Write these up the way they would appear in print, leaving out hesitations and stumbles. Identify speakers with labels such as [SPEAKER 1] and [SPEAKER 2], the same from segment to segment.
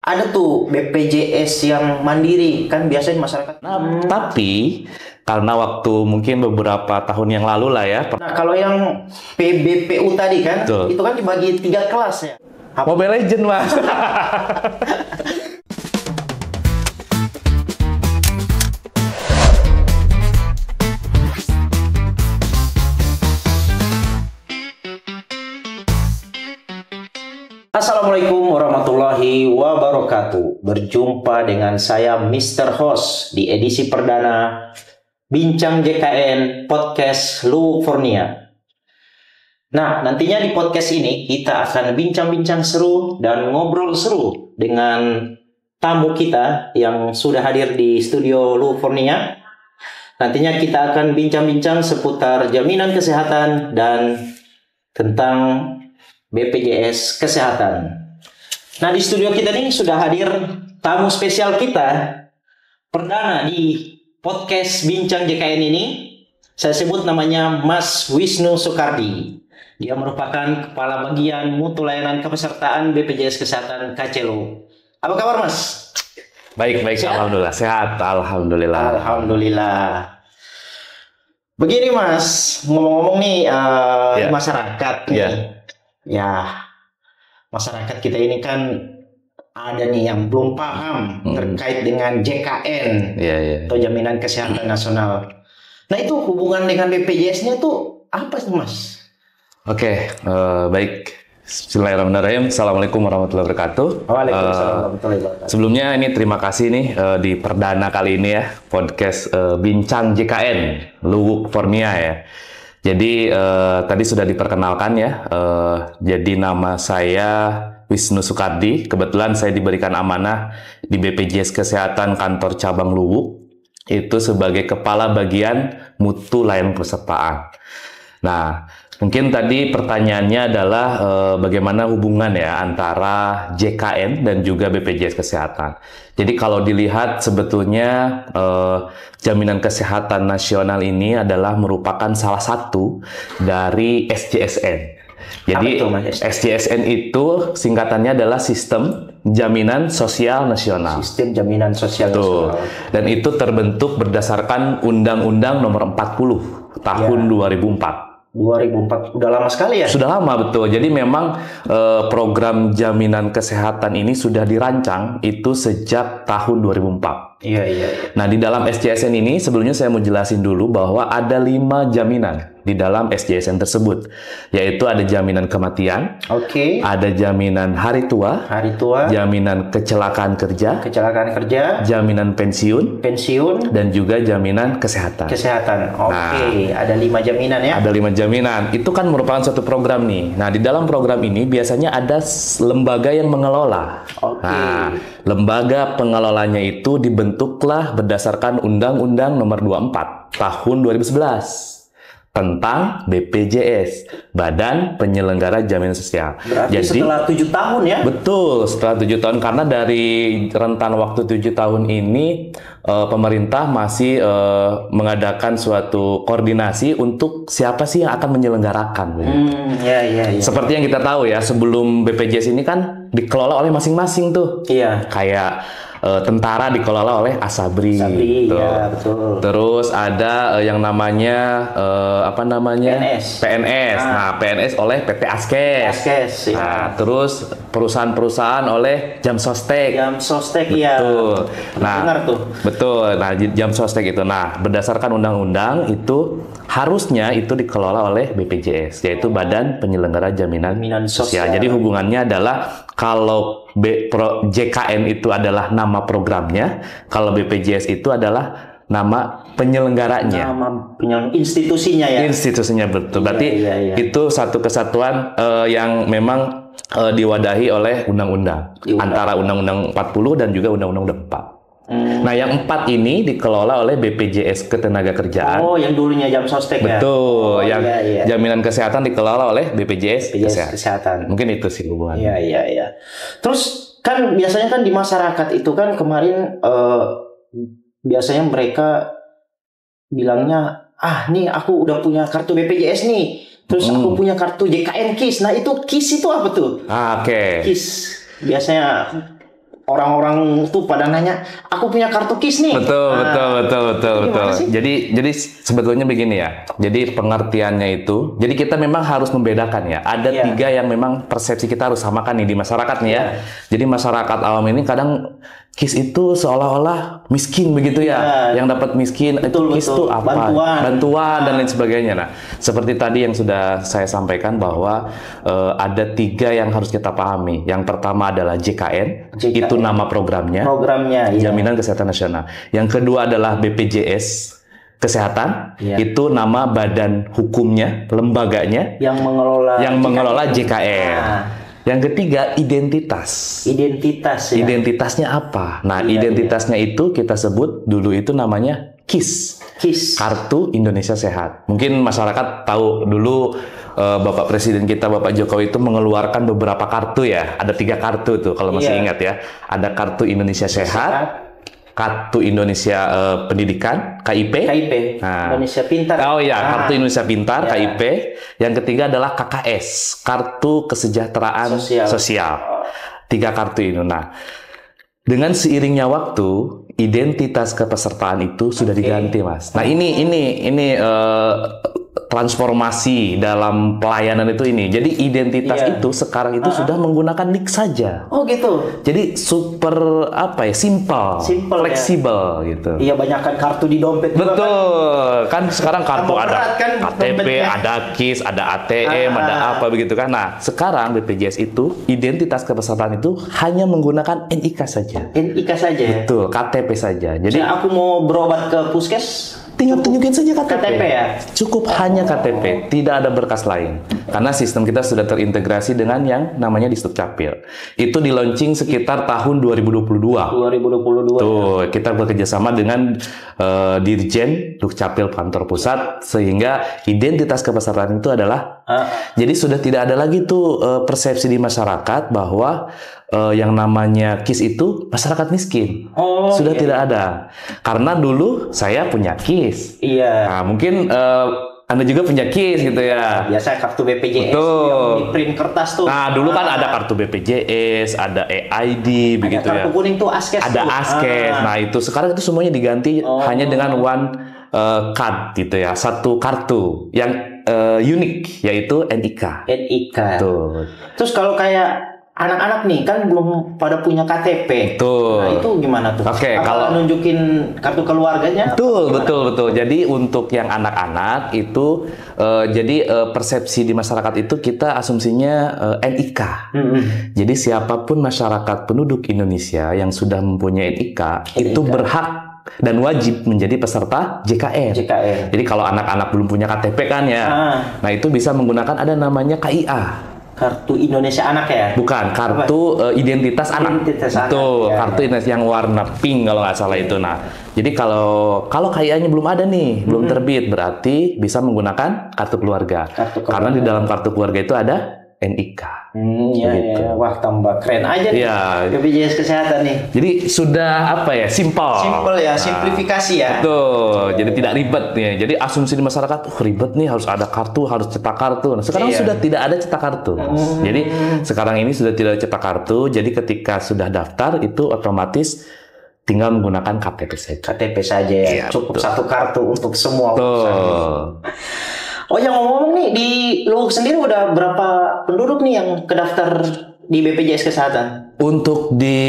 [SPEAKER 1] ada tuh BPJS yang mandiri kan biasanya masyarakat.
[SPEAKER 2] Nah, tapi karena waktu mungkin beberapa tahun yang lalu lah ya.
[SPEAKER 1] Nah, kalau yang PBPU tadi kan,
[SPEAKER 2] Betul.
[SPEAKER 1] itu kan dibagi 3 kelas ya.
[SPEAKER 2] Mobile Legend, Mas.
[SPEAKER 1] Assalamualaikum warahmatullahi wabarakatuh. Berjumpa dengan saya Mr. Host di edisi perdana Bincang JKN Podcast Lu Fornia. Nah, nantinya di podcast ini kita akan bincang-bincang seru dan ngobrol seru dengan tamu kita yang sudah hadir di studio Lu Fornia. Nantinya kita akan bincang-bincang seputar jaminan kesehatan dan tentang BPJS Kesehatan. Nah, di studio kita ini sudah hadir tamu spesial kita perdana di podcast Bincang JKN ini. Saya sebut namanya Mas Wisnu Soekardi. Dia merupakan Kepala Bagian Mutu Layanan Kepesertaan BPJS Kesehatan Kacelo. Apa kabar, Mas?
[SPEAKER 2] Baik,
[SPEAKER 1] Sehat?
[SPEAKER 2] alhamdulillah. Sehat, alhamdulillah.
[SPEAKER 1] Alhamdulillah. Begini, Mas, ngomong-ngomong nih masyarakat nih. Ya, masyarakat kita ini kan ada nih yang belum paham terkait dengan JKN atau Jaminan Kesehatan Nasional. Nah, itu hubungan dengan BPJS-nya tuh apa sih, Mas?
[SPEAKER 2] Oke, baik. Bismillahirrahmanirrahim. Assalamualaikum warahmatullahi wabarakatuh.
[SPEAKER 1] Waalaikumsalam warahmatullahi wabarakatuh.
[SPEAKER 2] Sebelumnya ini terima kasih nih di perdana kali ini ya podcast Bincang JKN Lu Fornia ya. Jadi tadi sudah diperkenalkan ya. Jadi nama saya Wisnu Soekardi. Kebetulan saya diberikan amanah di BPJS Kesehatan Kantor Cabang Luwuk itu sebagai Kepala Bagian Mutu Layanan Kepesertaan. Nah, mungkin tadi pertanyaannya adalah bagaimana hubungan ya antara JKN dan juga BPJS Kesehatan. Jadi kalau dilihat sebetulnya Jaminan Kesehatan Nasional ini adalah merupakan salah satu dari SJSN. Jadi SJSN itu singkatannya adalah Sistem Jaminan Sosial Nasional.
[SPEAKER 1] Sistem Jaminan Sosial Nasional.
[SPEAKER 2] Dan itu terbentuk berdasarkan Undang-Undang Nomor 40 Tahun 2004.
[SPEAKER 1] 2004, udah lama sekali ya?
[SPEAKER 2] Sudah lama, betul. Jadi memang program jaminan kesehatan ini sudah dirancang itu sejak tahun 2004.
[SPEAKER 1] Iya.
[SPEAKER 2] Nah, di dalam SJSN ini sebelumnya saya mau jelasin dulu bahwa ada 5 jaminan di dalam SJSN tersebut, yaitu ada jaminan kematian, ada jaminan hari tua, jaminan kecelakaan kerja, jaminan pensiun, dan juga jaminan kesehatan.
[SPEAKER 1] Ada 5 jaminan ya?
[SPEAKER 2] Ada 5 jaminan. Itu kan merupakan suatu program nih. Nah, di dalam program ini biasanya ada lembaga yang mengelola. Nah, lembaga pengelolanya itu dibentuklah berdasarkan Undang-Undang Nomor 24 Tahun 2011 tentang BPJS, Badan Penyelenggara Jaminan Sosial.
[SPEAKER 1] Berarti setelah 7 tahun ya?
[SPEAKER 2] Betul, setelah 7 tahun. Karena dari rentan waktu 7 tahun ini pemerintah masih mengadakan suatu koordinasi untuk siapa sih yang akan menyelenggarakan.
[SPEAKER 1] Iya.
[SPEAKER 2] Seperti yang kita tahu ya, sebelum BPJS ini kan dikelola oleh masing-masing tuh.
[SPEAKER 1] Iya.
[SPEAKER 2] Kayak tentara dikelola oleh Asabri.
[SPEAKER 1] Ya, betul.
[SPEAKER 2] Terus ada yang namanya PNS. Nah, PNS oleh PT Askes.
[SPEAKER 1] Ya.
[SPEAKER 2] Nah, terus perusahaan-perusahaan oleh Jamsostek.
[SPEAKER 1] Iya.
[SPEAKER 2] Betul. Nah,
[SPEAKER 1] dengar tuh.
[SPEAKER 2] Betul. Nah, Jamsostek itu. Nah, berdasarkan undang-undang itu harusnya itu dikelola oleh BPJS, yaitu Badan Penyelenggara Jaminan Sosial. Jadi hubungannya adalah kalau JKN itu adalah nama programnya, kalau BPJS itu adalah nama penyelenggaranya.
[SPEAKER 1] Nama institusinya ya?
[SPEAKER 2] Institusinya, betul. Berarti itu satu kesatuan yang memang diwadahi oleh undang-undang. Antara Undang-Undang 40 dan juga Undang-Undang 4. Nah, yang 4 ini dikelola oleh BPJS Ketenagakerjaan.
[SPEAKER 1] Oh, yang dulunya Jamsostek ya?
[SPEAKER 2] Betul. Jaminan kesehatan dikelola oleh BPJS Kesehatan. Mungkin itu sih hubungannya.
[SPEAKER 1] Iya. Terus kan biasanya kan di masyarakat itu kan kemarin biasanya mereka bilangnya, nih aku udah punya kartu BPJS nih. Terus aku punya kartu JKN KIS. Nah, itu KIS itu apa tuh?
[SPEAKER 2] Oke.
[SPEAKER 1] KIS biasanya orang-orang tuh pada nanya, aku punya kartu KIS nih.
[SPEAKER 2] Betul. Jadi sebetulnya begini ya. Jadi pengertiannya itu, jadi kita memang harus membedakan ya. Ada tiga yang memang persepsi kita harus samakan nih di masyarakat nih ya. Jadi masyarakat awam ini kadang KIS itu seolah-olah miskin begitu ya. Yang dapat miskin, KIS itu apa? Bantuan dan lain sebagainya. Nah, seperti tadi yang sudah saya sampaikan bahwa ada tiga yang harus kita pahami. Yang pertama adalah JKN. Itu nama programnya, Jaminan Kesehatan Nasional. Yang kedua adalah BPJS Kesehatan, itu nama badan hukumnya, lembaganya yang mengelola JKN. Yang ketiga identitas. Identitasnya apa? Nah, identitasnya itu kita sebut dulu itu namanya KIS. Kartu Indonesia Sehat. Mungkin masyarakat tahu dulu Bapak Presiden kita, Bapak Jokowi itu mengeluarkan beberapa kartu ya. Ada 3 kartu tuh kalau masih ingat ya. Ada Kartu Indonesia Sehat, Kartu Indonesia Pendidikan, KIP. Nah,
[SPEAKER 1] Indonesia Pintar.
[SPEAKER 2] Kartu Indonesia Pintar, KIP. Yang ketiga adalah KKS, Kartu Kesejahteraan Sosial. 3 kartu itu. Nah, dengan seiringnya waktu, identitas kepesertaan itu sudah diganti, Mas. Nah, ini transformasi dalam pelayanan itu ini. Jadi identitas itu sekarang itu sudah menggunakan NIK saja.
[SPEAKER 1] Oh gitu.
[SPEAKER 2] Jadi super simple, fleksibel gitu.
[SPEAKER 1] Iya, banyakkan kartu di dompet.
[SPEAKER 2] Betul. Kan sekarang kartu ada KTP, ada KIS, ada ATM, ada apa begitu kan. Nah, sekarang BPJS itu identitas kepesertaan itu hanya menggunakan NIK saja.
[SPEAKER 1] NIK saja.
[SPEAKER 2] Betul, KTP saja. Jadi
[SPEAKER 1] aku mau berobat ke puskes,
[SPEAKER 2] tinggal tunjukin saja KTP
[SPEAKER 1] ya.
[SPEAKER 2] Cukup hanya KTP, tidak ada berkas lain. Karena sistem kita sudah terintegrasi dengan yang namanya Disdukcapil. Itu di launching sekitar tahun 2022. Tuh, kita bekerjasama dengan Dirjen Dukcapil Kantor Pusat, sehingga identitas kepesertaan itu adalah jadi sudah tidak ada lagi tuh persepsi di masyarakat bahwa yang namanya KIS itu masyarakat miskin. Sudah tidak ada. Karena dulu saya punya KIS.
[SPEAKER 1] Iya.
[SPEAKER 2] Nah, mungkin Anda juga punya KIS gitu ya.
[SPEAKER 1] Biasa kartu BPJS
[SPEAKER 2] Betul.
[SPEAKER 1] yang di print kertas tuh.
[SPEAKER 2] Nah, dulu kan ada kartu BPJS, ada EID begitu ya.
[SPEAKER 1] Kartu kuning tuh Askes.
[SPEAKER 2] Ada Askes. Nah, itu sekarang itu semuanya diganti hanya dengan one card gitu ya. Satu kartu yang unik, yaitu NIK. Tuh.
[SPEAKER 1] Terus kalau kayak anak-anak nih kan belum pada punya KTP.
[SPEAKER 2] Betul.
[SPEAKER 1] Nah, itu gimana tuh?
[SPEAKER 2] Oke, kalau
[SPEAKER 1] nunjukin kartu keluarganya?
[SPEAKER 2] Betul. Jadi untuk yang anak-anak itu persepsi di masyarakat itu kita asumsinya NIK. Jadi siapapun masyarakat penduduk Indonesia yang sudah mempunyai NIK itu berhak dan wajib menjadi peserta JKN. Jadi kalau anak-anak belum punya KTP kan ya. Nah, itu bisa menggunakan ada namanya KIA.
[SPEAKER 1] Kartu Indonesia Anak ya?
[SPEAKER 2] Bukan, kartu identitas anak. Itu kartu identitas yang warna pink kalau nggak salah itu. Nah, jadi kalau KIA-nya belum ada nih, belum terbit, berarti bisa menggunakan kartu keluarga. Karena di dalam kartu keluarga itu ada NIK.
[SPEAKER 1] Gitu. Wah, tambah keren aja nih BPJS Kesehatan nih.
[SPEAKER 2] Jadi sudah simple
[SPEAKER 1] ya, simplifikasi ya.
[SPEAKER 2] Betul. Jadi tidak ribet nih. Jadi asumsi di masyarakat, ribet nih, harus ada kartu, harus cetak kartu. Nah, sekarang sudah tidak ada cetak kartu. Jadi sekarang ini sudah tidak ada cetak kartu. Jadi ketika sudah daftar itu otomatis tinggal menggunakan KTP saja.
[SPEAKER 1] KTP saja ya. Cukup satu kartu untuk semua. Yang ngomong-ngomong nih, di Luwuk sendiri udah berapa penduduk nih yang kedaftar di BPJS Kesehatan?
[SPEAKER 2] Untuk di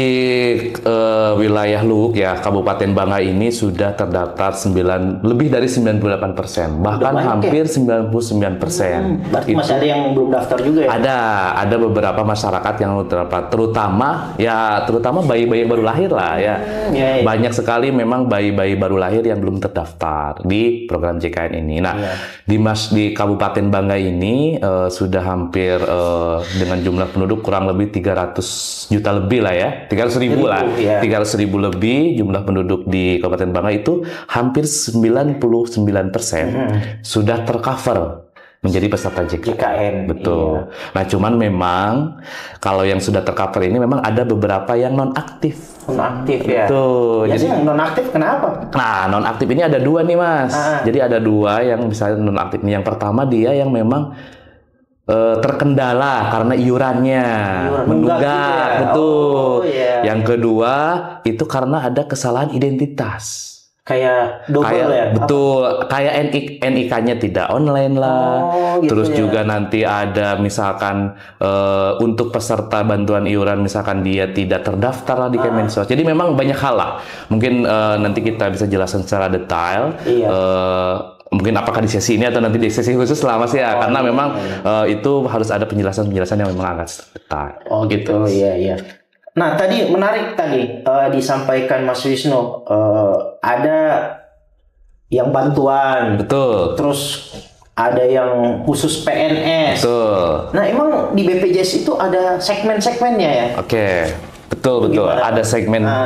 [SPEAKER 2] wilayah Luwuk ya, Kabupaten Bangka ini sudah terdaftar lebih dari 98%, bahkan hampir 99%.
[SPEAKER 1] Berarti masih ada yang belum daftar juga ya?
[SPEAKER 2] Ada beberapa masyarakat yang terdaftar, terutama bayi-bayi baru lahir lah ya. Banyak sekali memang bayi-bayi baru lahir yang belum terdaftar di program JKN ini. Nah, di Kabupaten Bangka ini sudah hampir dengan jumlah penduduk kurang lebih 300 juta lebih lah ya, 300.000 lah, 300.000 lebih jumlah penduduk di Kabupaten Bangka itu hampir 99% sudah tercover menjadi peserta JKN. Betul. Nah, cuman memang kalau yang sudah tercover ini memang ada beberapa yang nonaktif.
[SPEAKER 1] Nonaktif ya.
[SPEAKER 2] Betul.
[SPEAKER 1] Jadi yang nonaktif kenapa?
[SPEAKER 2] Nah, nonaktif ini ada 2 nih, Mas. Jadi ada 2 yang misalnya nonaktif nih. Yang pertama dia yang memang terkendala karena iurannya menunggak,
[SPEAKER 1] gitu ya?
[SPEAKER 2] betul.
[SPEAKER 1] Oh, iya.
[SPEAKER 2] Yang kedua itu karena ada kesalahan identitas.
[SPEAKER 1] Kayak double
[SPEAKER 2] Kayak
[SPEAKER 1] ya?
[SPEAKER 2] betul, kayak NIK-nya tidak online lah.
[SPEAKER 1] Oh, gitu
[SPEAKER 2] Terus
[SPEAKER 1] ya.
[SPEAKER 2] juga nanti ada misalkan untuk peserta bantuan iuran misalkan dia tidak terdaftar lah di Kemensos. Jadi memang banyak hal lah. Mungkin nanti kita bisa jelaskan secara detail.
[SPEAKER 1] Iya.
[SPEAKER 2] Mungkin apakah di sesi ini atau nanti di sesi khusus lah Mas ya. Karena memang itu harus ada penjelasan-penjelasan yang memang agak detail.
[SPEAKER 1] Oh gitu, iya iya. Nah tadi menarik tadi disampaikan Mas Wisnu, ada yang bantuan,
[SPEAKER 2] Betul.
[SPEAKER 1] terus ada yang khusus PNS.
[SPEAKER 2] Betul.
[SPEAKER 1] Nah emang di BPJS itu ada segmen-segmennya ya?
[SPEAKER 2] Oke, betul.
[SPEAKER 1] Gimana?
[SPEAKER 2] Ada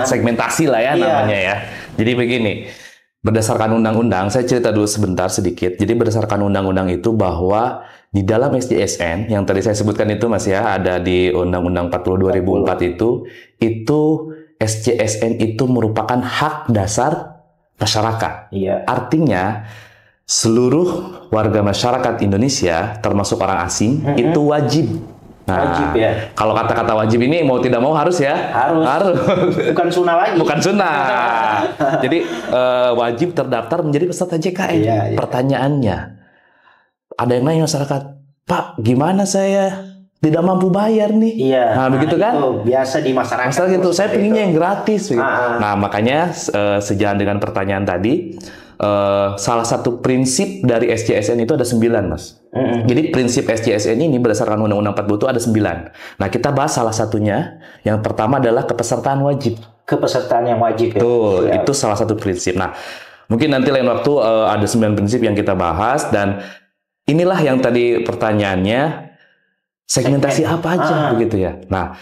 [SPEAKER 2] segmentasi lah ya
[SPEAKER 1] Iya.
[SPEAKER 2] namanya ya. Jadi begini, berdasarkan undang-undang, saya cerita dulu sebentar sedikit. Jadi berdasarkan undang-undang itu bahwa di dalam SJSN yang tadi saya sebutkan itu Mas ya, ada di Undang-Undang 40 2004 itu SJSN itu merupakan hak dasar masyarakat.
[SPEAKER 1] Iya.
[SPEAKER 2] Artinya seluruh warga masyarakat Indonesia termasuk orang asing itu wajib. Nah,
[SPEAKER 1] Wajib ya?
[SPEAKER 2] Kalau kata-kata wajib ini mau tidak mau harus ya?
[SPEAKER 1] Harus. Bukan sunnah lagi.
[SPEAKER 2] Bukan sunnah. Jadi wajib terdaftar menjadi peserta JKN.
[SPEAKER 1] Iya, iya.
[SPEAKER 2] Pertanyaannya, ada yang nanya masyarakat, Pak, gimana saya tidak mampu bayar nih?
[SPEAKER 1] Iya.
[SPEAKER 2] Nah, begitu kan?
[SPEAKER 1] Itu biasa di masyarakat.
[SPEAKER 2] Masalah gitu, saya pengennya yang gratis. Gitu.
[SPEAKER 1] Ah.
[SPEAKER 2] Nah, makanya sejalan dengan pertanyaan tadi, salah satu prinsip dari SJSN itu ada 9, Mas. Jadi prinsip SJSN ini berdasarkan Undang-Undang 40 itu ada 9. Nah, kita bahas salah satunya. Yang pertama adalah kepesertaan wajib.
[SPEAKER 1] Kepesertaan yang wajib ya?
[SPEAKER 2] Betul,
[SPEAKER 1] Ya.
[SPEAKER 2] itu salah satu prinsip. Nah, mungkin nanti lain waktu ada 9 prinsip yang kita bahas, dan inilah yang tadi pertanyaannya, segmentasi apa aja begitu ya. Nah,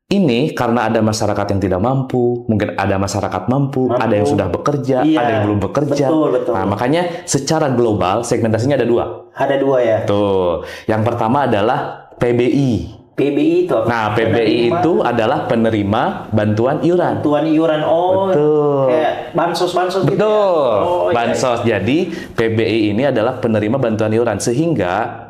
[SPEAKER 2] ini karena ada masyarakat yang tidak mampu, mungkin ada masyarakat mampu, ada yang sudah bekerja,
[SPEAKER 1] Iya,
[SPEAKER 2] ada yang belum bekerja.
[SPEAKER 1] betul.
[SPEAKER 2] Nah, makanya secara global segmentasinya ada 2.
[SPEAKER 1] Ada 2 ya?
[SPEAKER 2] Tuh, yang pertama adalah PBI.
[SPEAKER 1] PBI itu apa?
[SPEAKER 2] Nah, PBI itu adalah penerima bantuan iuran.
[SPEAKER 1] Bantuan iuran. Oh,
[SPEAKER 2] Betul.
[SPEAKER 1] kayak bansos-bansos gitu ya?
[SPEAKER 2] Betul,
[SPEAKER 1] Oh, iya.
[SPEAKER 2] bansos. Jadi PBI ini adalah penerima bantuan iuran, sehingga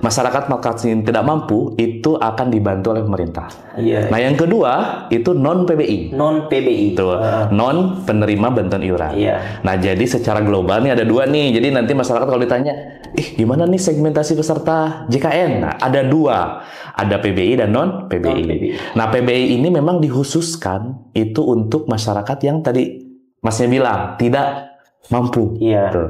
[SPEAKER 2] masyarakat yang tidak mampu itu akan dibantu oleh pemerintah.
[SPEAKER 1] Iya.
[SPEAKER 2] Nah, yang kedua itu non PBI.
[SPEAKER 1] Non PBI.
[SPEAKER 2] Itu non penerima bantuan iuran.
[SPEAKER 1] Iya.
[SPEAKER 2] Nah, jadi secara global nih ada 2 nih. Jadi nanti masyarakat kalau ditanya, gimana nih segmentasi peserta JKN? Nah, ada 2. Ada PBI dan non PBI.
[SPEAKER 1] Non-PBI.
[SPEAKER 2] Nah, PBI ini memang dikhususkan itu untuk masyarakat yang tadi Masnya bilang tidak mampu.
[SPEAKER 1] Iya.
[SPEAKER 2] Tuh.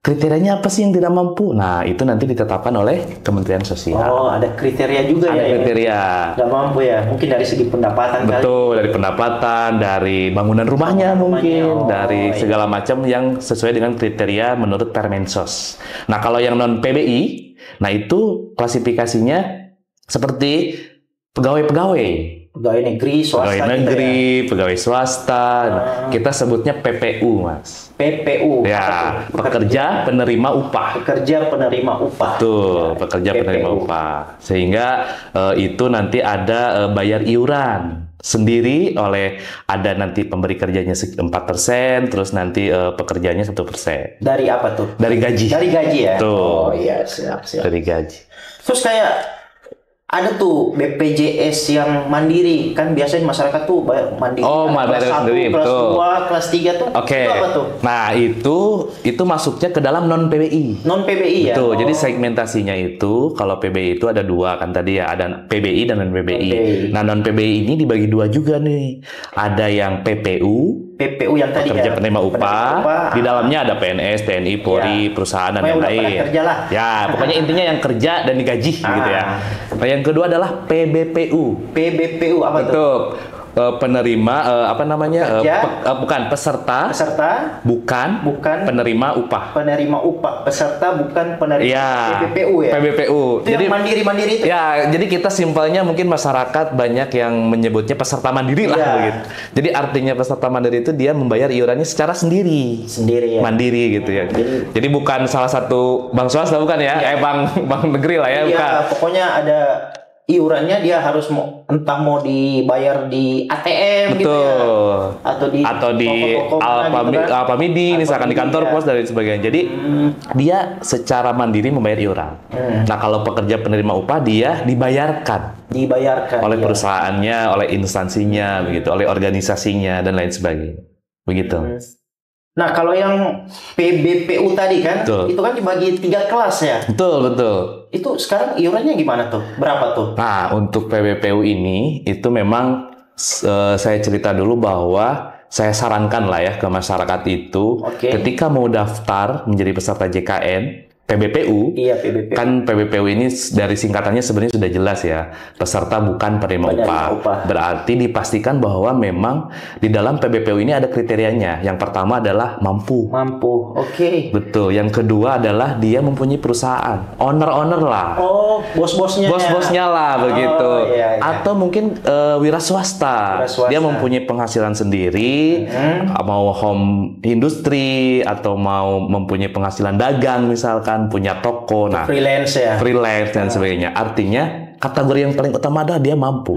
[SPEAKER 2] Kriterianya apa sih yang tidak mampu? Nah, itu nanti ditetapkan oleh Kementerian Sosial.
[SPEAKER 1] Oh, ada kriteria juga
[SPEAKER 2] Ada
[SPEAKER 1] ya?
[SPEAKER 2] kriteria.
[SPEAKER 1] Nggak mampu ya? Mungkin dari segi pendapatan kali.
[SPEAKER 2] Betul, dari pendapatan, dari bangunan rumahnya mungkin,
[SPEAKER 1] Oh,
[SPEAKER 2] dari
[SPEAKER 1] iya.
[SPEAKER 2] segala macam yang sesuai dengan kriteria menurut Permensos. Nah, kalau yang non PBI, nah itu klasifikasinya seperti pegawai-pegawai.
[SPEAKER 1] Pegawai negeri, swasta
[SPEAKER 2] Pegawai
[SPEAKER 1] gitu
[SPEAKER 2] negeri, pegawai swasta, nah, kita sebutnya PPU, Mas.
[SPEAKER 1] ya? PPU.
[SPEAKER 2] Ya,
[SPEAKER 1] Apa tuh?
[SPEAKER 2] pekerja penerima upah.
[SPEAKER 1] Pekerja penerima upah.
[SPEAKER 2] Tuh,
[SPEAKER 1] Ya,
[SPEAKER 2] pekerja
[SPEAKER 1] PPU.
[SPEAKER 2] penerima upah. Sehingga itu nanti ada bayar iuran sendiri oleh, ada nanti pemberi kerjanya 4%, terus nanti pekerjanya 1%.
[SPEAKER 1] Dari apa tuh?
[SPEAKER 2] Dari gaji.
[SPEAKER 1] Dari gaji ya?
[SPEAKER 2] Tuh.
[SPEAKER 1] Oh iya, siap.
[SPEAKER 2] Dari gaji.
[SPEAKER 1] Terus kayak ada tuh BPJS yang mandiri, kan biasanya masyarakat tuh mandiri.
[SPEAKER 2] Oh,
[SPEAKER 1] kan?
[SPEAKER 2] bayar
[SPEAKER 1] kelas 1,
[SPEAKER 2] sendiri,
[SPEAKER 1] kelas
[SPEAKER 2] betul.
[SPEAKER 1] 2, kelas 3 tuh.
[SPEAKER 2] Oke.
[SPEAKER 1] Itu apa tuh?
[SPEAKER 2] Nah, itu masuknya ke dalam non PBI.
[SPEAKER 1] Non PBI ya?
[SPEAKER 2] Betul.
[SPEAKER 1] Oh.
[SPEAKER 2] Jadi segmentasinya itu, kalau PBI itu ada 2 kan tadi ya, ada PBI dan non PBI.
[SPEAKER 1] Non-PBI.
[SPEAKER 2] Nah, non PBI ini dibagi 2 juga nih. Ada yang PPU,
[SPEAKER 1] PPU yang tadi
[SPEAKER 2] pekerja
[SPEAKER 1] ya?
[SPEAKER 2] penerima upah. Di dalamnya ada PNS, TNI, Polri, perusahaan dan
[SPEAKER 1] Pokoknya udah
[SPEAKER 2] lain-lain.
[SPEAKER 1] pada kerja lah.
[SPEAKER 2] Ya, pokoknya intinya yang kerja dan digaji gitu ya. Nah, yang kedua adalah PBPU.
[SPEAKER 1] PBPU apa tuh?
[SPEAKER 2] Itu penerima apa namanya?
[SPEAKER 1] Pekerja.
[SPEAKER 2] Bukan peserta,
[SPEAKER 1] Peserta
[SPEAKER 2] bukan penerima upah.
[SPEAKER 1] penerima upah, peserta bukan penerima
[SPEAKER 2] Iya.
[SPEAKER 1] PBPU ya?
[SPEAKER 2] PBPU.
[SPEAKER 1] Itu yang mandiri-mandiri itu.
[SPEAKER 2] Ya, jadi kita simpelnya mungkin masyarakat banyak yang menyebutnya peserta mandiri lah
[SPEAKER 1] Iya.
[SPEAKER 2] begitu. Jadi artinya peserta mandiri itu dia membayar iurannya secara sendiri.
[SPEAKER 1] Sendiri ya?
[SPEAKER 2] Mandiri gitu ya. Jadi bukan salah satu bank swasta bukan ya?
[SPEAKER 1] Iya.
[SPEAKER 2] Bank negeri lah ya,
[SPEAKER 1] Iya,
[SPEAKER 2] bukan.
[SPEAKER 1] pokoknya ada iurannya dia harus entah mau dibayar di ATM gitu ya,
[SPEAKER 2] atau di Alpamidi misalkan di kantor pos dan sebagainya. Jadi dia secara mandiri membayar iuran. Nah, kalau pekerja penerima upah dia dibayarkan oleh perusahaannya, oleh instansinya, begitu, oleh organisasinya dan lain sebagainya. Begitu.
[SPEAKER 1] Nah, kalau yang PBPU tadi kan, itu kan dibagi 3 kelas ya?
[SPEAKER 2] Betul.
[SPEAKER 1] Itu sekarang iurannya gimana tuh? Berapa tuh?
[SPEAKER 2] Nah, untuk PBPU ini, itu memang saya cerita dulu bahwa saya sarankan lah ya ke masyarakat itu, ketika mau daftar menjadi peserta JKN, PBPU, kan PBPU ini dari singkatannya sebenarnya sudah jelas ya, peserta bukan penerima upah. Berarti dipastikan bahwa memang di dalam PBPU ini ada kriterianya. Yang pertama adalah mampu. Betul. Yang kedua adalah dia mempunyai perusahaan, owner lah. Bos-bosnya lah begitu. Atau mungkin wira swasta. Dia mempunyai penghasilan sendiri, mau home industri atau mau mempunyai penghasilan dagang misalkan, punya toko, freelance dan sebagainya. Artinya kategori yang paling utama adalah dia mampu.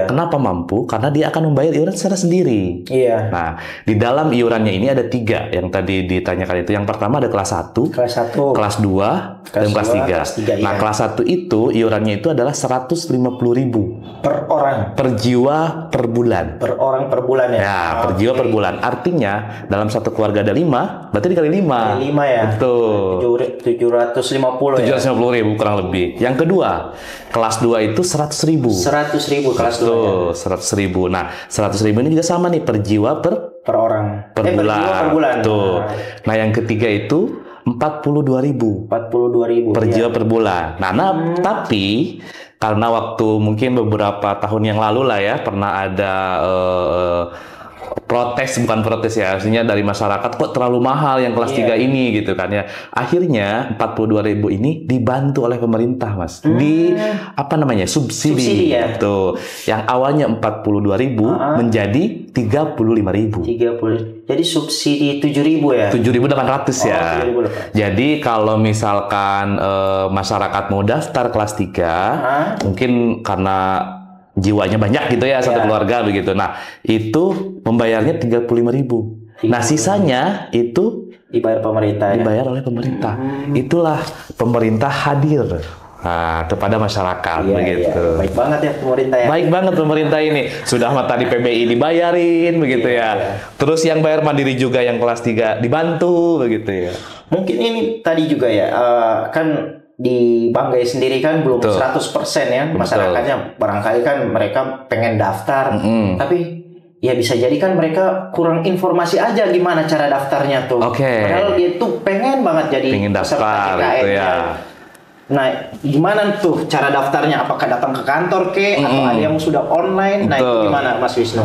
[SPEAKER 2] Kenapa mampu? Karena dia akan membayar iuran secara sendiri. Nah, di dalam iurannya ini ada 3 yang tadi ditanyakan itu. Yang pertama ada kelas 1, kelas 2, dan kelas 3. Nah, kelas 1 itu iurannya itu adalah 150.000
[SPEAKER 1] per orang,
[SPEAKER 2] per jiwa per bulan.
[SPEAKER 1] Per orang per bulan ya?
[SPEAKER 2] Ya, per jiwa per bulan. Artinya dalam satu keluarga ada 5, berarti dikali 5.
[SPEAKER 1] Kali 5 ya?
[SPEAKER 2] Betul. 750.000 kurang lebih. Yang kedua, kelas 2 itu 100.000.
[SPEAKER 1] 100.000 kelas 2.
[SPEAKER 2] 100.000. Nah, 100.000 ini juga sama nih, per jiwa per
[SPEAKER 1] orang.
[SPEAKER 2] Per bulan.
[SPEAKER 1] Per bulan.
[SPEAKER 2] Tuh. Nah, yang ketiga itu 42.000.
[SPEAKER 1] 42.000
[SPEAKER 2] per jiwa per bulan. Nah, tapi karena waktu mungkin beberapa tahun yang lalu lah ya, pernah ada bukan protes ya, artinya dari masyarakat kok terlalu mahal yang kelas 3 ini gitu kan ya. Akhirnya 42.000 ini dibantu oleh pemerintah, Mas. Di subsidi
[SPEAKER 1] ya.
[SPEAKER 2] Tuh. Yang awalnya 42.000 menjadi 35.000.
[SPEAKER 1] Jadi subsidi 7.000 ya?
[SPEAKER 2] 7.800 ya. 7.800. Jadi kalau misalkan masyarakat mau daftar kelas 3, mungkin karena jiwanya banyak gitu ya, satu keluarga begitu. Nah, itu membayarnya 35.000. Nah, sisanya itu
[SPEAKER 1] dibayar pemerintah.
[SPEAKER 2] Dibayar oleh pemerintah. Itulah pemerintah hadir kepada masyarakat begitu.
[SPEAKER 1] Baik banget ya pemerintah ya.
[SPEAKER 2] Baik banget pemerintah ini. Sudah tadi PBI dibayarin begitu ya. Terus yang bayar mandiri juga yang kelas 3 dibantu begitu ya.
[SPEAKER 1] Mungkin ini tadi juga ya, kan di Banggai sendiri kan belum 100% ya masyarakatnya. Barangkali kan mereka pengen daftar, tapi ya bisa jadi kan mereka kurang informasi aja gimana cara daftarnya tuh. Padahal dia tuh pengen banget jadi
[SPEAKER 2] daftar gitu ya.
[SPEAKER 1] Nah, gimana tuh cara daftarnya? Apakah datang ke kantor atau ada yang sudah online? Nah, itu gimana Mas Wisnu?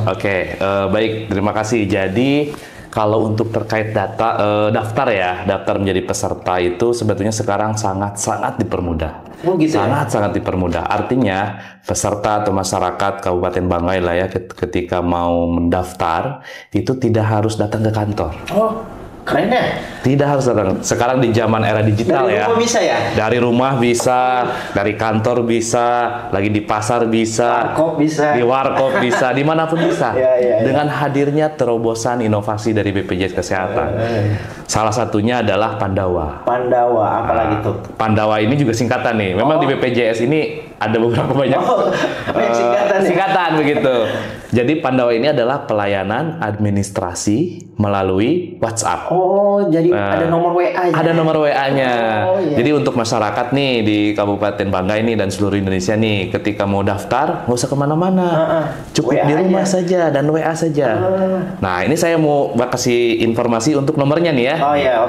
[SPEAKER 2] Baik, terima kasih. Jadi kalau untuk terkait daftar menjadi peserta itu sebetulnya sekarang sangat dipermudah. Sangat dipermudah. Artinya peserta atau masyarakat Kabupaten Banggai lah ya, ketika mau mendaftar itu tidak harus datang ke kantor.
[SPEAKER 1] Keren ya?
[SPEAKER 2] Tidak harus datang. Sekarang di zaman era digital
[SPEAKER 1] dari rumah bisa ya?
[SPEAKER 2] Dari rumah bisa, dari kantor bisa, lagi di pasar bisa, di warkop bisa, dimanapun bisa. Dengan hadirnya terobosan inovasi dari BPJS Kesehatan. Salah satunya adalah Pandawa.
[SPEAKER 1] Apalagi tuh?
[SPEAKER 2] Pandawa ini juga singkatan nih. Memang di BPJS ini ada beberapa banyak singkatan begitu. Jadi Pandawa ini adalah pelayanan administrasi melalui WhatsApp.
[SPEAKER 1] Jadi ada nomor WA-nya.
[SPEAKER 2] Ada nomor WA-nya. Jadi untuk masyarakat nih di Kabupaten Banggai nih dan seluruh Indonesia nih, ketika mau daftar nggak usah kemana-mana, cukup di rumah saja dan WA saja. Nah, ini saya mau kasih informasi untuk nomornya nih ya.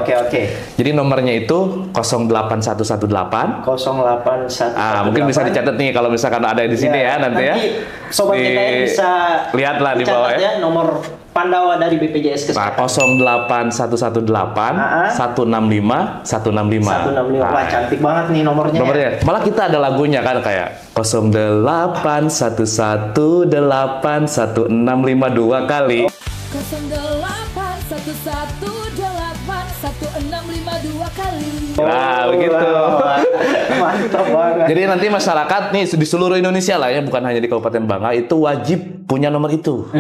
[SPEAKER 1] Oke.
[SPEAKER 2] Jadi nomornya itu 08118.
[SPEAKER 1] 08118.
[SPEAKER 2] Mungkin bisa dicatat nih kalau misalkan ada di sini ya nanti ya.
[SPEAKER 1] Sobat kita bisa
[SPEAKER 2] lihatlah di bawah ya.
[SPEAKER 1] Nomor Pandawa dari BPJS Kesehatan.
[SPEAKER 2] 08118 165 165.
[SPEAKER 1] Wah, cantik banget nih nomornya.
[SPEAKER 2] Malah kita ada lagunya kan kayak 08118 1652 kali.
[SPEAKER 3] 08118 1652 dua kali.
[SPEAKER 2] Nah, begitu.
[SPEAKER 1] Mantap banget.
[SPEAKER 2] Jadi nanti masyarakat nih di seluruh Indonesia lah ya, bukan hanya di Kabupaten Bangka, itu wajib punya nomor itu.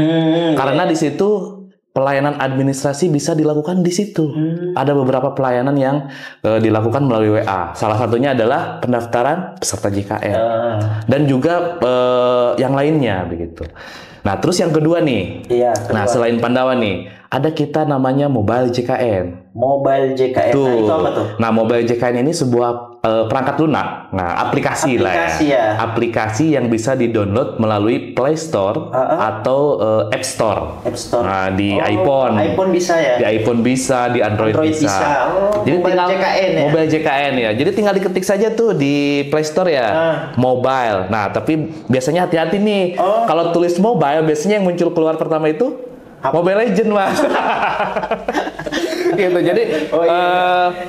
[SPEAKER 2] Karena di situ pelayanan administrasi bisa dilakukan di situ. Ada beberapa pelayanan yang dilakukan melalui WA. Salah satunya adalah pendaftaran peserta JKN. Dan juga yang lainnya begitu. Nah, terus yang kedua nih.
[SPEAKER 1] Iya.
[SPEAKER 2] Nah, selain Pandawa nih, ada kita namanya Mobile JKN.
[SPEAKER 1] Mobile JKN.
[SPEAKER 2] Tuh.
[SPEAKER 1] Nah, itu apa tuh?
[SPEAKER 2] Nah, Mobile JKN ini sebuah perangkat lunak. Nah, aplikasi lah ya. Aplikasi yang bisa di-download melalui Play Store atau App Store.
[SPEAKER 1] App Store.
[SPEAKER 2] Nah, di iPhone.
[SPEAKER 1] iPhone bisa ya?
[SPEAKER 2] Di iPhone bisa, di Android bisa.
[SPEAKER 1] Jadi
[SPEAKER 2] Mobile
[SPEAKER 1] JKN ya?
[SPEAKER 2] Mobile JKN ya. Jadi tinggal diketik saja tuh di Play Store ya. Mobile. Nah, tapi biasanya hati-hati nih. Kalau tulis mobile, biasanya yang muncul keluar pertama itu Mobile Legend, Mas. Gitu. Jadi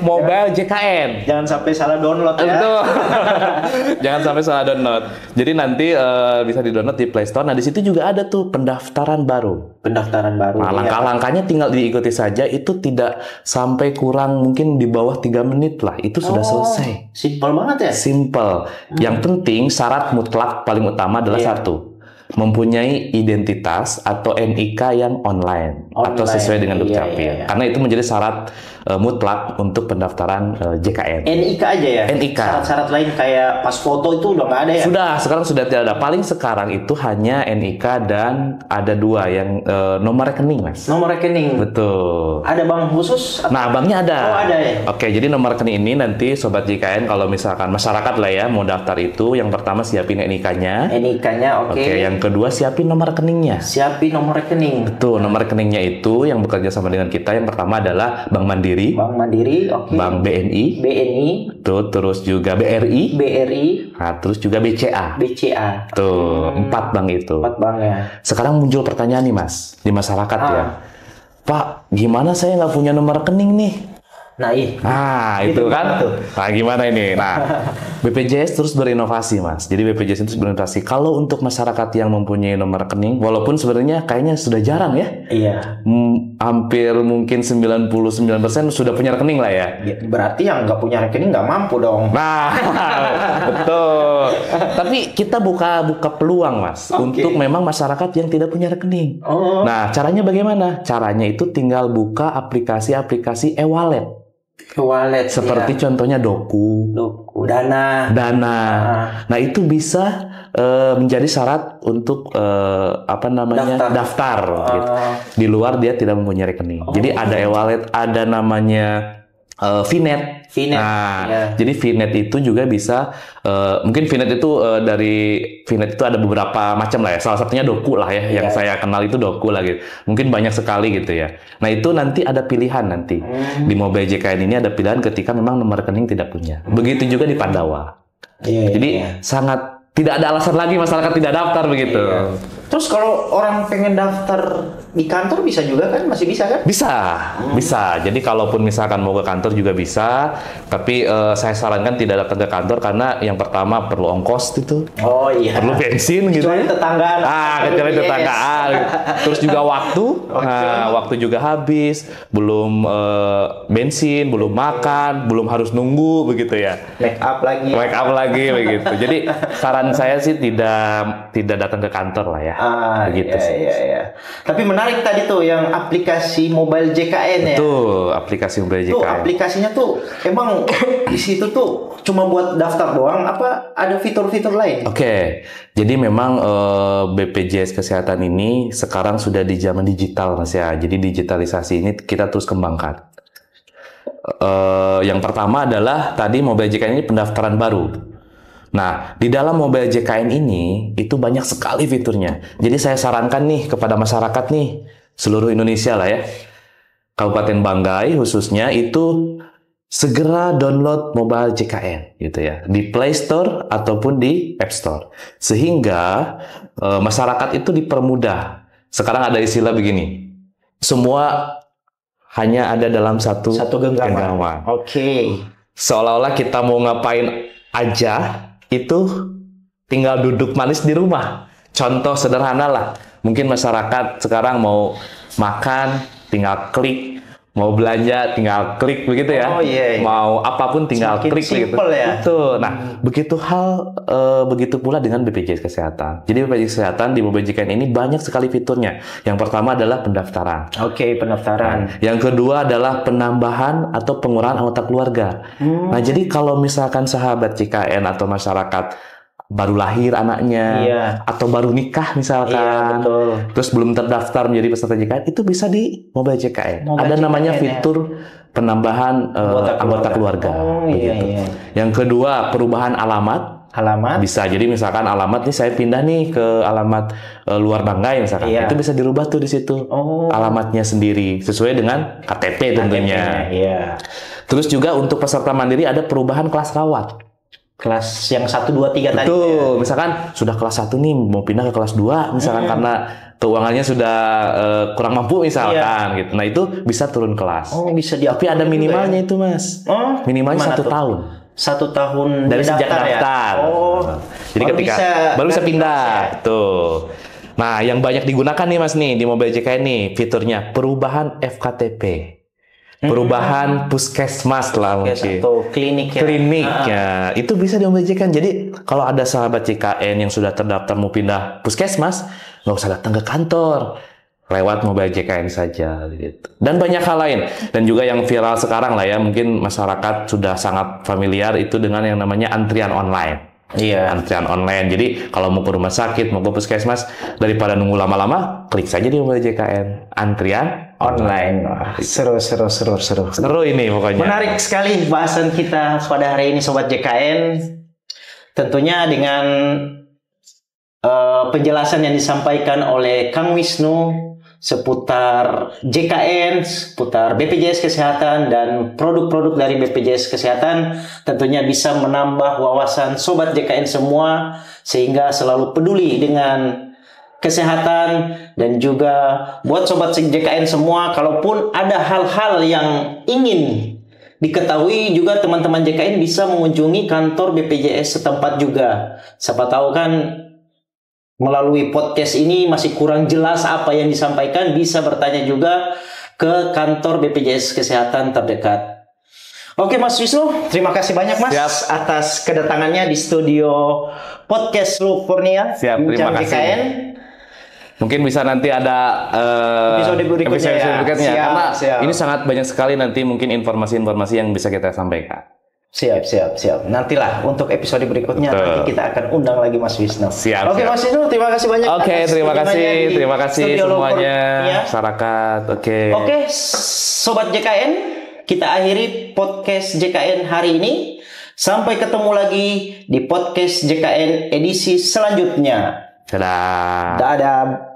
[SPEAKER 2] Mobile JKN.
[SPEAKER 1] Jangan sampai salah download ya.
[SPEAKER 2] Betul. Jangan sampai salah download. Jadi nanti bisa di-download di Play Store. Nah, di situ juga ada tuh pendaftaran baru.
[SPEAKER 1] Pendaftaran baru.
[SPEAKER 2] Nah, langkah-langkahnya tinggal diikuti saja. Itu tidak sampai kurang mungkin di bawah 3 menit lah. Itu sudah selesai.
[SPEAKER 1] Simpel banget ya?
[SPEAKER 2] Simple. Yang penting syarat mutlak paling utama adalah satu. Mempunyai identitas atau NIK yang online atau sesuai dengan Dukcapil. Karena itu menjadi syarat mutlak untuk pendaftaran JKN.
[SPEAKER 1] NIK aja ya?
[SPEAKER 2] NIK.
[SPEAKER 1] Syarat-syarat lain kayak pas foto itu udah nggak ada ya?
[SPEAKER 2] Sekarang sudah tidak ada. Paling sekarang itu hanya NIK dan ada 2 yang nomor rekening, Mas.
[SPEAKER 1] Nomor rekening?
[SPEAKER 2] Betul.
[SPEAKER 1] Ada bank khusus?
[SPEAKER 2] Nah, banknya ada.
[SPEAKER 1] Oh, ada ya?
[SPEAKER 2] Oke, jadi nomor rekening ini nanti Sobat JKN kalau misalkan masyarakat lah ya mau daftar itu, yang pertama siapin NIK-nya.
[SPEAKER 1] NIK-nya, oke.
[SPEAKER 2] Oke, yang kedua siapin nomor rekeningnya.
[SPEAKER 1] Siapin nomor rekening.
[SPEAKER 2] Betul, nomor rekeningnya itu yang bekerja sama dengan kita. Yang pertama adalah Bank Mandiri.
[SPEAKER 1] Bank Mandiri, oke.
[SPEAKER 2] Bank BNI.
[SPEAKER 1] BNI.
[SPEAKER 2] Tuh, terus juga BRI.
[SPEAKER 1] BRI.
[SPEAKER 2] Nah, terus juga BCA.
[SPEAKER 1] BCA.
[SPEAKER 2] Tuh, 4 bank itu.
[SPEAKER 1] 4 bank ya.
[SPEAKER 2] Sekarang muncul pertanyaan nih, Mas, di masyarakat ya. Pak, gimana saya nggak punya nomor rekening nih?
[SPEAKER 1] Nah,
[SPEAKER 2] itu kan. Nah, gimana ini? Nah, BPJS terus berinovasi, Mas. Jadi BPJS terus berinovasi. Kalau untuk masyarakat yang mempunyai nomor rekening, walaupun sebenarnya kayaknya sudah jarang ya.
[SPEAKER 1] Iya.
[SPEAKER 2] Hampir mungkin 99% sudah punya rekening lah ya.
[SPEAKER 1] Berarti yang nggak punya rekening nggak mampu dong.
[SPEAKER 2] Nah, betul. Tapi kita buka peluang, Mas, untuk memang masyarakat yang tidak punya rekening. Nah, caranya bagaimana? Caranya itu tinggal buka aplikasi-aplikasi e-wallet.
[SPEAKER 1] Wallet
[SPEAKER 2] seperti contohnya Doku,
[SPEAKER 1] Dana.
[SPEAKER 2] Nah, itu bisa menjadi syarat untuk daftar gitu. Di luar dia tidak mempunyai rekening. Jadi ada e-wallet, ada namanya VNet. Jadi VNet itu juga bisa mungkin VNet itu dari VNet itu ada beberapa macam lah ya. Salah satunya Doku lah ya, yang saya kenal itu Doku lah gitu. Mungkin banyak sekali gitu ya. Nah, itu nanti ada pilihan nanti. Di Mobile JKN ini ada pilihan ketika memang nomor rekening tidak punya. Begitu juga di Pandawa. Jadi sangat tidak ada alasan lagi masyarakat tidak daftar begitu.
[SPEAKER 1] Terus kalau orang pengen daftar di kantor bisa juga kan? Masih bisa kan?
[SPEAKER 2] Bisa. Jadi kalaupun misalkan mau ke kantor juga bisa. Tapi saya sarankan tidak datang ke kantor karena yang pertama perlu ongkos itu. Perlu bensin gitu.
[SPEAKER 1] Kecuali tetanggaan.
[SPEAKER 2] Kecuali tetanggaan. Terus juga waktu. Waktu juga habis. Belum bensin, belum makan, belum harus nunggu begitu ya.
[SPEAKER 1] Make up lagi
[SPEAKER 2] begitu. Jadi saran saya sih tidak datang ke kantor lah ya. Begitu sih.
[SPEAKER 1] Tapi menarik tadi tuh yang aplikasi Mobile JKN ya.
[SPEAKER 2] Tuh, aplikasi Mobile JKN.
[SPEAKER 1] Tuh aplikasinya tuh emang di situ tuh cuma buat daftar doang apa ada fitur-fitur lain?
[SPEAKER 2] Oke. Jadi memang BPJS Kesehatan ini sekarang sudah di zaman digital, Mas ya. Jadi digitalisasi ini kita terus kembangkan. Yang pertama adalah tadi Mobile JKN ini pendaftaran baru. Nah, di dalam Mobile JKN ini itu banyak sekali fiturnya. Jadi saya sarankan nih kepada masyarakat nih seluruh Indonesia lah ya, Kabupaten Banggai khususnya itu segera download Mobile JKN gitu ya di Play Store ataupun di App Store sehingga masyarakat itu dipermudah. Sekarang ada istilah begini, semua hanya ada dalam satu genggaman. Seolah-olah kita mau ngapain aja itu tinggal duduk manis di rumah. Contoh sederhana lah, mungkin masyarakat sekarang mau makan tinggal klik, Mau belanja tinggal klik begitu ya.
[SPEAKER 1] Oh iya.
[SPEAKER 2] Mau apapun tinggal
[SPEAKER 1] Semakin
[SPEAKER 2] klik begitu.
[SPEAKER 1] simple ya.
[SPEAKER 2] Betul. Nah, begitu pula dengan BPJS Kesehatan. Jadi BPJS Kesehatan di Mobile JKN ini banyak sekali fiturnya. Yang pertama adalah pendaftaran.
[SPEAKER 1] Oke, pendaftaran.
[SPEAKER 2] Yang kedua adalah penambahan atau pengurangan anggota keluarga. Nah, jadi kalau misalkan sahabat JKN atau masyarakat baru lahir anaknya, atau baru nikah misalkan, terus belum terdaftar menjadi peserta JKN, itu bisa di Mobile JKN. Ada namanya fitur penambahan anggota keluarga. Iya. Yang kedua, perubahan alamat. Bisa, jadi misalkan alamat nih saya pindah nih ke alamat luar Banggai misalkan, itu bisa dirubah tuh di situ alamatnya sendiri sesuai dengan KTP tentunya. Terus juga untuk peserta mandiri ada perubahan kelas rawat.
[SPEAKER 1] Kelas yang 1, 2, 3 tadi.
[SPEAKER 2] Betul, misalkan sudah kelas 1 nih mau pindah ke kelas 2 misalkan karena keuangannya sudah kurang mampu misalkan gitu. Nah, itu bisa turun kelas.
[SPEAKER 1] Bisa
[SPEAKER 2] tapi ada minimalnya itu, Mas. Minimalnya 1 tahun.
[SPEAKER 1] 1 tahun
[SPEAKER 2] dari sejak daftar. Jadi baru bisa pindah. Tuh. Nah, yang banyak digunakan nih Mas nih di Mobile JKN nih fiturnya perubahan FKTP. Perubahan puskesmas lah mungkin.
[SPEAKER 1] Atau kliniknya.
[SPEAKER 2] Itu bisa diombajkan. Jadi kalau ada sahabat JKN yang sudah terdaftar mau pindah puskesmas, nggak usah datang ke kantor, lewat Mobile JKN saja gitu. Dan banyak hal lain. Dan juga yang viral sekarang lah ya, mungkin masyarakat sudah sangat familiar itu dengan yang namanya antrian online. Antrian online. Jadi kalau mau ke rumah sakit, mau ke puskesmas, daripada nunggu lama-lama, klik saja di Mobile JKN. Antrian online.
[SPEAKER 1] Wah, seru
[SPEAKER 2] ini pokoknya.
[SPEAKER 1] Menarik sekali bahasan kita pada hari ini Sobat JKN. Tentunya dengan penjelasan yang disampaikan oleh Kang Wisnu seputar JKN, seputar BPJS Kesehatan dan produk-produk dari BPJS Kesehatan, tentunya bisa menambah wawasan Sobat JKN semua sehingga selalu peduli dengan kesehatan. Dan juga buat Sobat JKN semua, kalaupun ada hal-hal yang ingin diketahui juga, teman-teman JKN bisa mengunjungi kantor BPJS setempat juga. Siapa tahu kan melalui podcast ini masih kurang jelas apa yang disampaikan, bisa bertanya juga ke kantor BPJS Kesehatan terdekat. Oke Mas Wisnu, terima kasih banyak Mas atas kedatangannya di studio podcast Lu Kurnia.
[SPEAKER 2] Terima kasih. JKN. Mungkin bisa nanti ada episode berikutnya karena ini sangat banyak sekali nanti mungkin informasi-informasi yang bisa kita sampaikan.
[SPEAKER 1] Siap. Nantilah untuk episode berikutnya nanti kita akan undang lagi Mas Wisnu.
[SPEAKER 2] Oke,
[SPEAKER 1] Mas Wisnu, terima kasih banyak.
[SPEAKER 2] Terima kasih semuanya masyarakat. Oke,
[SPEAKER 1] Sobat JKN, kita akhiri podcast JKN hari ini. Sampai ketemu lagi di podcast JKN edisi selanjutnya.
[SPEAKER 2] Dadah.
[SPEAKER 1] Dadah.